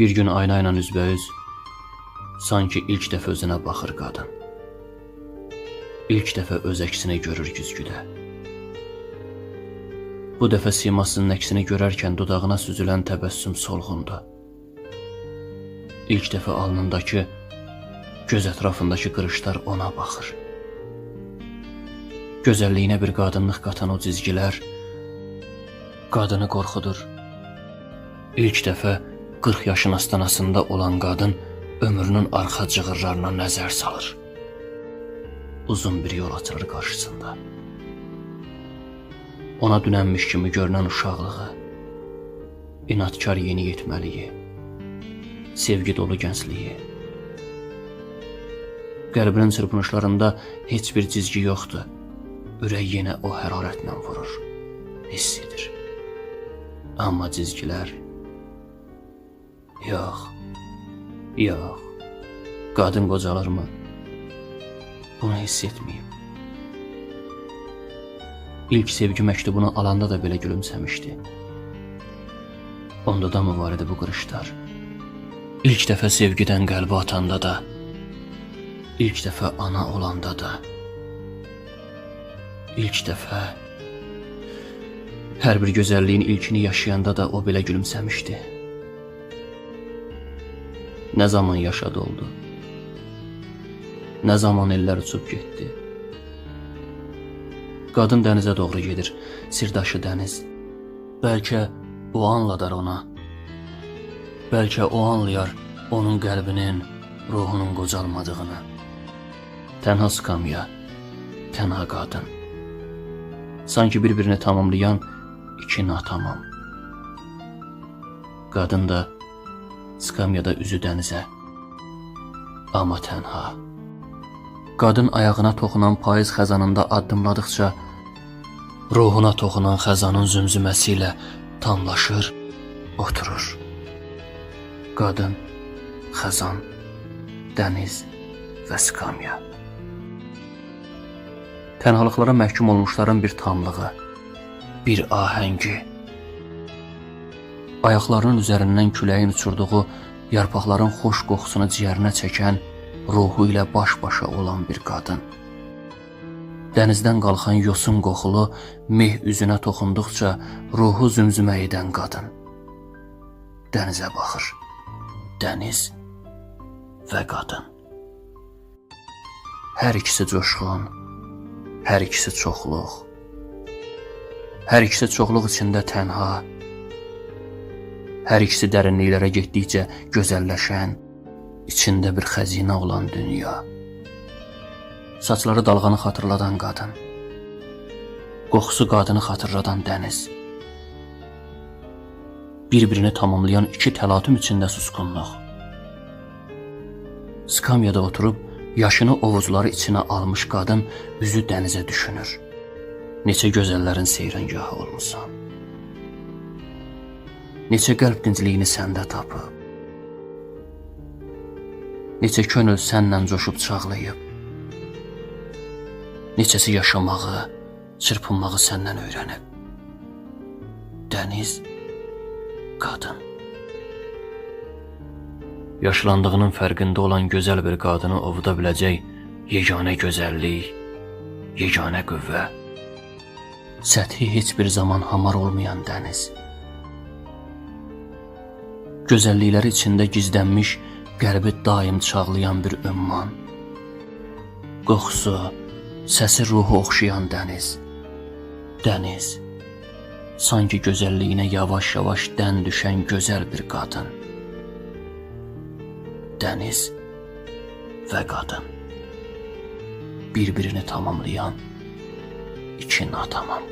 Bir gün ayna ilə üzbəüz, sanki ilk dəfə özünə baxır qadın. İlk dəfə öz əksini görür güzgüdə. Bu dəfə simasının əksini görərkən dodağına süzülən təbəssüm solğundu. İlk dəfə alnındakı, göz ətrafındakı qırışlar ona baxır. Gözəlliyinə bir qadınlıq qatan o cizgilər qadını qorxudur. İlk dəfə 40 yaşın astanasında olan qadın ömrünün arxa cığırlarına nəzər salır. Uzun bir yol açılır qarşısında. Ona dünənmiş kimi görünən uşaqlığı, inadkar yeni yetməliyi, sevgi dolu gəncliyi. Qəlbinin çırpınışlarında heç bir cizgi yoxdur. Ürək yenə o hərarətlə vurur, hiss edir. Amma cizgilər, yox, yox, qadın qocalırmı? Bunu hiss etməyib. İlk sevgi məktubunu alanda da belə gülümsəmişdi. Onda da mı var idi bu qırışlar? İlk dəfə sevgidən qəlbi atanda da, ilk dəfə ana olanda da, ilk dəfə hər bir gözəlliyin ilkini yaşayanda da o belə gülümsəmişdi. Nə zaman yaşa doldu? Nə zaman illər uçub getdi? Qadın dənizə doğru gedir, sirdaşı dəniz. Bəlkə o anladar ona. Bəlkə o anlayar onun qəlbinin, ruhunun qocalmadığını. Tənha skamya, tənha qadın. Sanki bir-birini tamamlayan iki natamam. Qadın da skamyada üzü dənizə, amma tənha. Qadın ayağına toxunan payız xəzanında addımladıqca, ruhuna toxunan xəzanın zümzüməsi ilə tamlaşır, oturur. Qadın, xəzan, dəniz və skamya. Tənhalıqlara məhkum olmuşların bir tamlığı, bir ahəngi. Ayaqlarının üzərindən küləyin uçurduğu, yarpaqların xoş qoxusunu ciyərinə çəkən, ruhu ilə baş-başa olan bir qadın. Dənizdən qalxan yosun qoxulu meh üzünə toxunduqca ruhu zümzümə edən qadın. Dənizə baxır, dəniz və qadın. Hər ikisi coşqun, hər ikisi çoxluq. Hər ikisi çoxluq içində tənha. Hər ikisi dərinliklərə getdikcə gözəlləşən, içində bir xəzinə olan dünya. Saçları dalğanı xatırladan qadın. Qoxusu qadını xatırladan dəniz. Bir-birini tamamlayan iki təlatüm içində susqunluq. Skamyada oturub, yaşını ovucuları içinə almış qadın üzü dənizə düşünür. Neçə gözəllərin seyrəngahı olmusan. Neçə qəlb dincliyini səndə tapıb. Neçə könül səndən coşub çağlayıb. Neçəsi yaşamağı, çırpınmağı səndən öyrənib. Dəniz, qadın. Yaşlandığının fərqində olan gözəl bir qadını ovuda biləcək yeganə gözəllik, yeganə qüvvə. Səthi heç bir zaman hamar olmayan dəniz. Gözəllikləri içində gizlənmiş, qəlbi daim çağlayan bir ümman. Qoxusu, səsi ruhu oxşayan dəniz. Dəniz, sanki gözəlliyinə yavaş-yavaş dən düşən gözəl bir qadın. Dəniz və qadın. Bir-birini tamamlayan iki natamam.